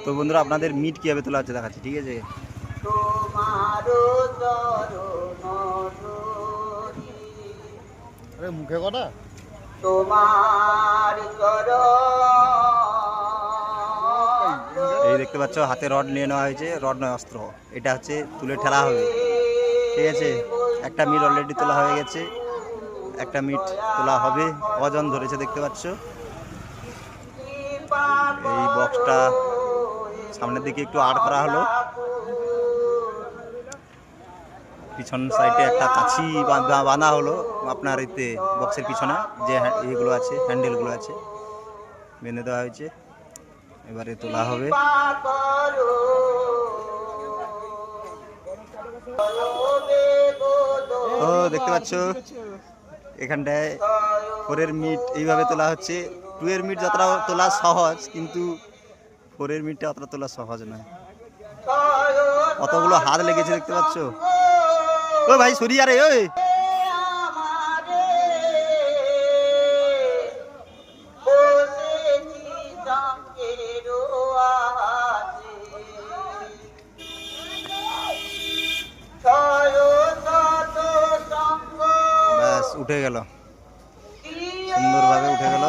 তো বন্ধুরা আপনাদের মিট কীভাবে তোলা হচ্ছে দেখাচ্ছি, ঠিক আছে। আরে মুখে কটা তোমার এই দেখতে পাচ্ছ হাতে রড নিয়ে নেওয়া হয়েছে, রড নয় অস্ত্র, এটা হচ্ছে তুলে ঠেলা হবে, ঠিক আছে। একটা মিট অলরেডি তোলা হয়ে গেছে, একটা মিট তোলা হবে, ওজন ধরেছে দেখতে পাচ্ছ। এই বক্সটা সামনের দিকে একটু আড় করা হলো, পিছন সাইডে একটা কাছি বাঁধা হলো আপনার এতে বক্সের পিছনে যে এগুলো আছে, হ্যান্ডেলগুলো আছে, বেঁধে দেওয়া হয়েছে। এবারে তোলা হবে। ও দেখতে পাচ্ছ এখানটায় 4 এর মিট এইভাবে তোলা হচ্ছে। 2 এর মিট যতটা তোলা সহজ, কিন্তু 4 এর মিটটা অতটা তোলা সহজ নয়। কতগুলো হাত লেগেছে দেখতে পাচ্ছ। ও ভাই সরি, আরে ওই ব্যাস উঠে গেল, সুন্দরভাবে উঠে গেল।